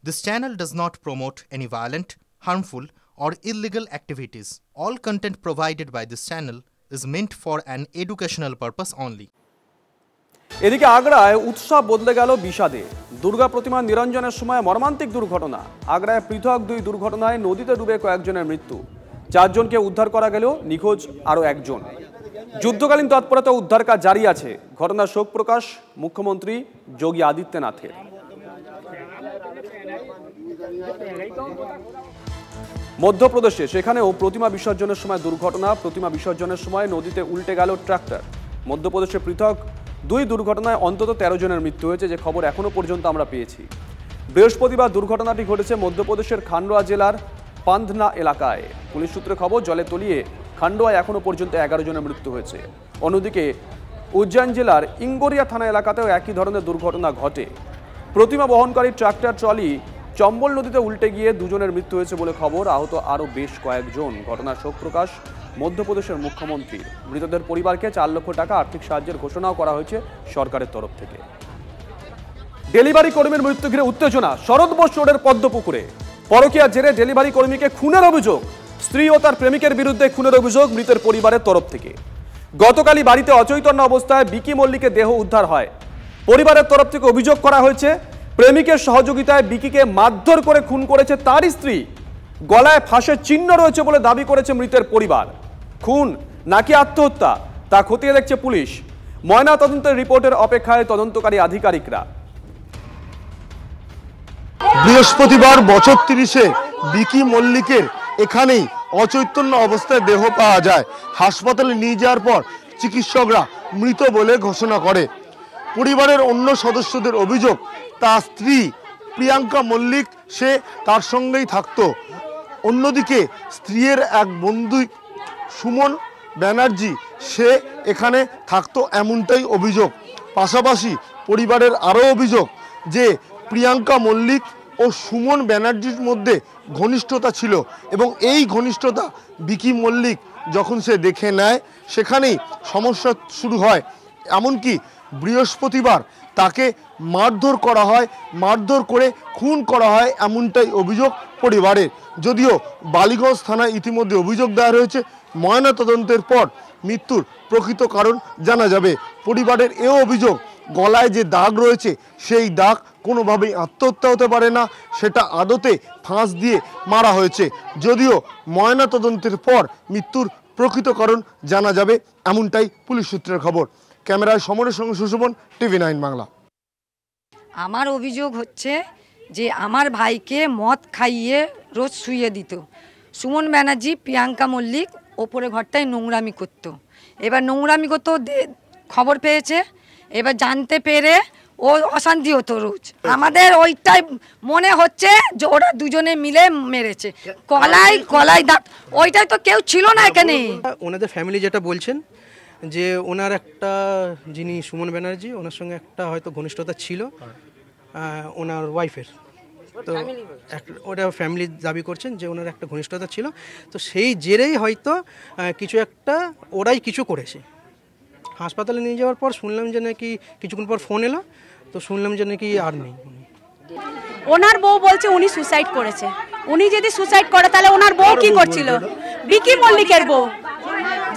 This channel does not promote any violent, harmful, or illegal activities. All content provided by this channel is meant for an educational purpose only. এদিকে আগ্রায় উৎসব বদলে গেল বিষাদে। দুর্গা প্রতিমা নিরঞ্জনের সময় মর্মান্তিক দুর্ঘটনা। আগ্রায় পৃথক দুই দুর্ঘটনায় নদীতে ডুবে কয়েকজনের মৃত্যু। 4 জনকে উদ্ধার করা গেল, নিখোঁজ আরও 1 জন। যুদ্ধকালীন তৎপরতা উদ্ধার কাজ জারি আছে। ঘটনার শোক প্রকাশ মুখ্যমন্ত্রী যোগী আদিত্যনাথের। মধ্যপ্রদেশে সেখানেও প্রতিমা বিসর্জনের সময় দুর্ঘটনা। প্রতিমা বিসর্জনের সময় নদীতে উল্টে গেল ট্রাক্টর। মধ্যপ্রদেশে পৃথক 2 দুর্ঘটনায় অন্তত 13 জনের মৃত্যু হয়েছে, যে খবর এখনো পর্যন্ত আমরা পেয়েছি। বৃহস্পতিবার দুর্ঘটনাটি ঘটেছে মধ্যপ্রদেশের খান্ডোয়া জেলার পান্ধনা এলাকায়। পুলিশ সূত্রে খবর, জলে তলিয়ে খান্ডোয়ায় এখনো পর্যন্ত 11 জনের মৃত্যু হয়েছে। অন্যদিকে উজ্জয়ন জেলার ইঙ্গোরিয়া থানা এলাকাতেও একই ধরনের দুর্ঘটনা ঘটে। প্রতিমা বহনকারী ট্রাক্টর ট্রলি চম্বল নদীতে উল্টে গিয়ে 2 জনের মৃত্যু হয়েছে বলে খবর। আহত আরও বেশ কয়েকজন। ঘটনার শোক প্রকাশ মধ্যপ্রদেশের মুখ্যমন্ত্রীর। মৃতদের পরিবারকে 4 লক্ষ টাকা আর্থিক সাহায্যের ঘোষণাও করা হয়েছে সরকারের তরফ থেকে। ডেলিভারি কর্মীর মৃত্যু ঘিরে উত্তেজনা শরৎ বোস রোডের পদ্মপুকুরে। পরকীয়া জেরে ডেলিভারি কর্মীকে খুনের অভিযোগ। স্ত্রী ও তার প্রেমিকের বিরুদ্ধে খুনের অভিযোগ মৃতের পরিবারের তরফ থেকে। গতকালই বাড়িতে অচৈতন্য অবস্থায় বিকি মল্লিকের দেহ উদ্ধার হয়। পরিবারের তরফ থেকে অভিযোগ করা হয়েছে, প্রেমিকের সহযোগিতায় বিকিকে মারধর করে খুন করেছে তার স্ত্রী। গলায় ফাঁসের চিহ্ন রয়েছে বলে দাবি করেছে মৃতের পরিবার। খুন নাকি আত্মহত্যা তা খতিয়ে দেখছে পুলিশ। ময়না তদন্তের রিপোর্টের অপেক্ষায় তদন্তকারী আধিকারিকরা। বৃহস্পতিবার বছর 30-এ বিকি মল্লিকের এখানেই অচৈতন্য অবস্থায় দেহ পাওয়া যায়। হাসপাতালে নিয়ে যাওয়ার পর চিকিৎসকরা মৃত বলে ঘোষণা করে। পরিবারের অন্য সদস্যদের অভিযোগ, তার স্ত্রী প্রিয়াঙ্কা মল্লিক সে তার সঙ্গেই থাকতো। অন্যদিকে স্ত্রীর এক বন্ধু সুমন ব্যানার্জি সে এখানে থাকতো, এমনটাই অভিযোগ। পাশাপাশি পরিবারের আরও অভিযোগ যে প্রিয়াঙ্কা মল্লিক ও সুমন ব্যানার্জির মধ্যে ঘনিষ্ঠতা ছিল এবং এই ঘনিষ্ঠতা বিকি মল্লিক যখন সে দেখে নেয় সেখানেই সমস্যা শুরু হয়। এমনকি বৃহস্পতিবার তাকে মারধর করা হয়, মারধর করে খুন করা হয়, এমনটাই অভিযোগ পরিবারের। যদিও বালিগঞ্জ থানায় ইতিমধ্যে অভিযোগ দায়ের হয়েছে। ময়না তদন্তের পর মৃত্যুর প্রকৃত কারণ জানা যাবে। পরিবারের এও অভিযোগ, গলায় যে দাগ রয়েছে সেই দাগ কোনোভাবেই আত্মহত্যা হতে পারে না, সেটা আদতে ফাঁস দিয়ে মারা হয়েছে। যদিও ময়না তদন্তের পর মৃত্যুর প্রকৃত কারণ জানা যাবে, এমনটাই পুলিশ সূত্রের খবর। ক্যামেরায় সমরের সঙ্গে সুশোভন, TV9 বাংলা। আমার অভিযোগ হচ্ছে যে আমার ভাইকে মদ খাইয়ে রোজ শুইয়ে দিত। সুমন ব্যানার্জি প্রিয়াঙ্কা মল্লিক ওপরে ঘরটায় নোংরামি করতো। এবার নোংরামি করতো, খবর পেয়েছে, এবার জানতে পেরে ও অশান্তি হতো রোজ। আমাদের ওইটাই মনে হচ্ছে যে ওরা দুজনে মিলে মেরেছে। কলাই দাঁত, ওইটাই তো কেউ ছিল না এখানে। ওনাদের ফ্যামিলি যেটা বলছেন যে ওনার একটা, যিনি সুমন ব্যানার্জি, ওনার সঙ্গে একটা হয়তো ঘনিষ্ঠতা ছিল ওনার ওয়াইফের। তো ওটা ফ্যামিলি দাবি করছেন যে ওনার একটা ঘনিষ্ঠতা ছিল। তো সেই জেরেই হয়তো কিছু একটা ওরাই কিছু করেছে। হাসপাতালে নিয়ে যাওয়ার পর শুনলাম যে নাকি কিছুক্ষণ পর ফোন এলো, তো শুনলাম যে নাকি আর নেই। ওনার বউ বলছে উনি সুসাইড করেছে। উনি যদি সুসাইড করে তাহলে ওনার বউ কি করছিল? বিকি মল্লিকের বউ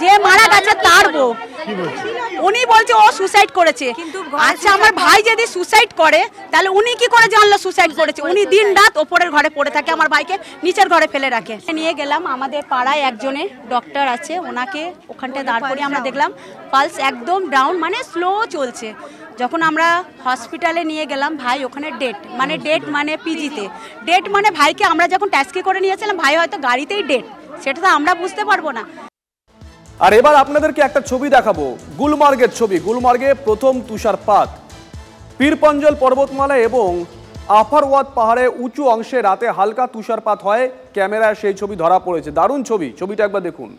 যে মারা গেছে তার বউ। উনি বলছে ও সুসাইড করেছে। আচ্ছা, আমার ভাই যদি সুসাইড করে তাহলে উনি কি করে জানলো সুসাইড করেছে? উনি দিন রাত ওপরের ঘরে পড়ে থাকে, আমার ভাইকে নিচের ঘরে ফেলে রাখে। নিয়ে গেলাম, আমাদের পাড়ায় একজনের ডক্টর আছে, ওনাকে ওখানটায় দাঁড় করিয়ে আমরা দেখলাম পালস একদম ডাউন, মানে স্লো চলছে। যখন আমরা হসপিটালে নিয়ে গেলাম, ভাই ওখানে ডেট মানে পিজিতে ডেট, মানে ভাইকে আমরা যখন ট্যাক্সি করে নিয়েছিলাম ভাই হয়তো গাড়িতেই ডেট, সেটা তো আমরা বুঝতে পারবো না। আর এবার আপনাদেরকে একটা ছবি দেখাবো, গুলমার্গের ছবি। গুলমার্গে প্রথম তুষারপাত। পীরপঞ্জল পর্বতমালা এবং আফারওয়াত পাহাড়ে উঁচু অংশে রাতে হালকা তুষারপাত হয়। ক্যামেরায় সেই ছবি ধরা পড়েছে। দারুণ ছবি, ছবিটা একবার দেখুন।